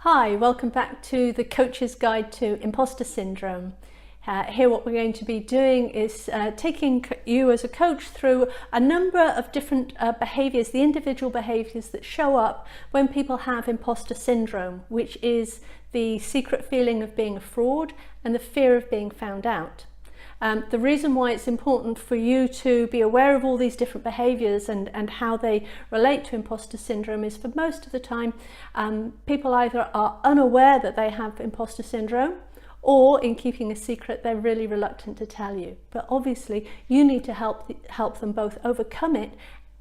Hi, welcome back to the Coach's Guide to Impostor Syndrome. Here what we're going to be doing is taking you as a coach through a number of different behaviours, the individual behaviours that show up when people have imposter syndrome, which is the secret feeling of being a fraud and the fear of being found out. The reason why it's important for you to be aware of all these different behaviours and how they relate to imposter syndrome is, for most of the time, people either are unaware that they have imposter syndrome, or in keeping a secret, they're really reluctant to tell you. But obviously, you need to help them both overcome it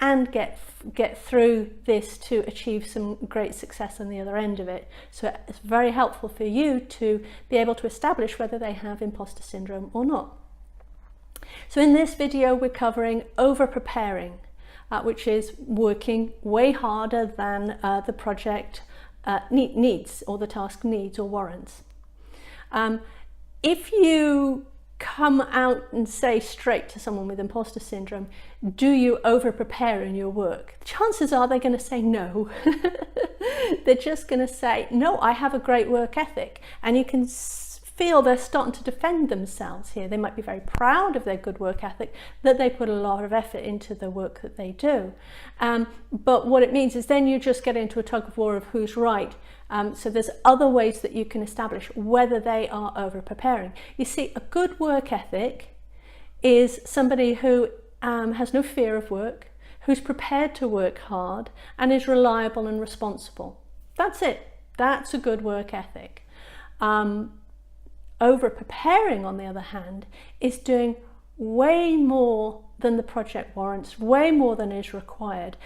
and get through this to achieve some great success on the other end of it. So it's very helpful for you to be able to establish whether they have imposter syndrome or not. So in this video, we're covering over-preparing, which is working way harder than the project needs, or the task needs or warrants. If you come out and say straight to someone with imposter syndrome, do you over-prepare in your work? Chances are they're going to say no. They're just going to say, no, I have a great work ethic. And you can feel they're starting to defend themselves here. They might be very proud of their good work ethic, that they put a lot of effort into the work that they do. But what it means is then you just get into a tug of war of who's right. So there's other ways that you can establish whether they are over-preparing. You see, a good work ethic is somebody who has no fear of work, who's prepared to work hard, and is reliable and responsible. That's it. That's a good work ethic. Over-preparing, on the other hand, is doing way more than the project warrants, way more than is required.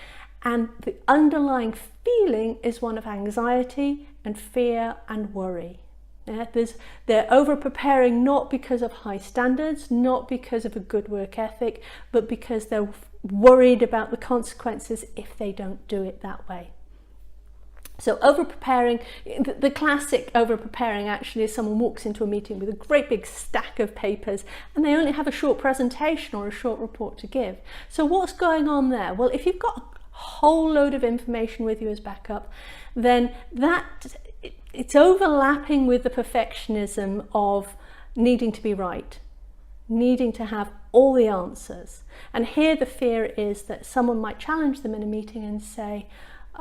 And the underlying feeling is one of anxiety and fear and worry. They're over-preparing not because of high standards, not because of a good work ethic, but because they're worried about the consequences if they don't do it that way. So over-preparing, the classic over-preparing actually is someone walks into a meeting with a great big stack of papers and they only have a short presentation or a short report to give. So what's going on there? Well, if you've got a whole load of information with you as backup, then it's overlapping with the perfectionism of needing to be right, needing to have all the answers. And here the fear is that someone might challenge them in a meeting and say,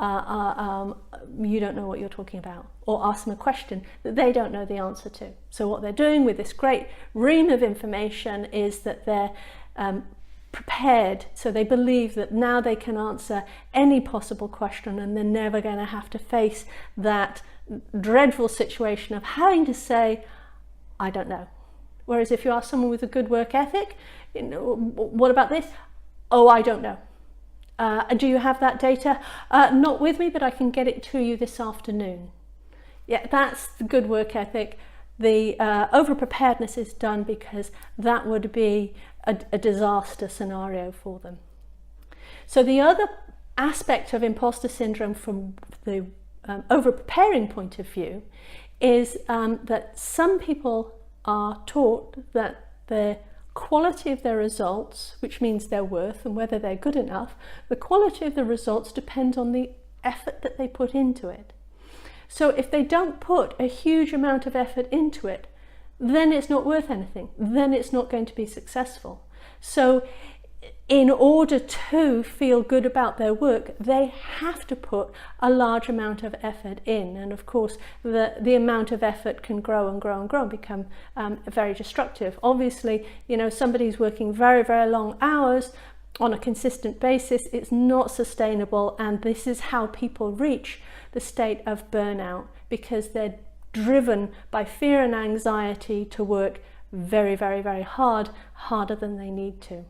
you don't know what you're talking about, or ask them a question that they don't know the answer to. So what they're doing with this great ream of information is that they're prepared, so they believe that now they can answer any possible question and they're never going to have to face that dreadful situation of having to say, I don't know. Whereas if you ask someone with a good work ethic, what about this? Oh, I don't know. Do you have that data? Not with me, but I can get it to you this afternoon. Yeah, that's the good work ethic. The over-preparedness is done because that would be a disaster scenario for them. So the other aspect of imposter syndrome from the over-preparing point of view is that some people are taught that the quality of their results, which means their worth and whether they're good enough, the quality of the results depends on the effort that they put into it. So if they don't put a huge amount of effort into it, then it's not worth anything. Then it's not going to be successful. So in order to feel good about their work, they have to put a large amount of effort in. And of course, the amount of effort can grow and grow and grow and become very destructive. Obviously, somebody's working very, very long hours on a consistent basis. It's not sustainable. And this is how people reach the state of burnout, because they're driven by fear and anxiety to work very, very, very hard, harder than they need to.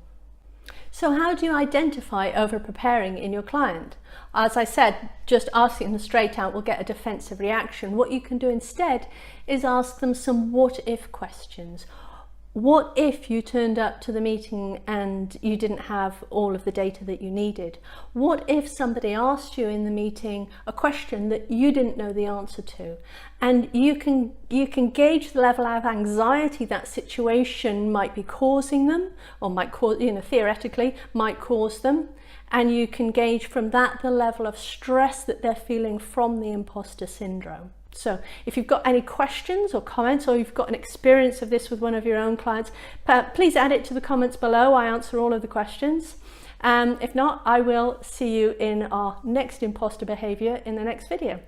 So how do you identify over-preparing in your client? As I said, just asking them straight out will get a defensive reaction. What you can do instead is ask them some what-if questions. What if you turned up to the meeting and you didn't have all of the data that you needed? What if somebody asked you in the meeting a question that you didn't know the answer to? And you can gauge the level of anxiety that situation might be causing them, or might cause, theoretically might cause them. And you can gauge from that the level of stress that they're feeling from the imposter syndrome. So if you've got any questions or comments, or you've got an experience of this with one of your own clients, please add it to the comments below. I answer all of the questions. If not, I will see you in our next imposter behaviour in the next video.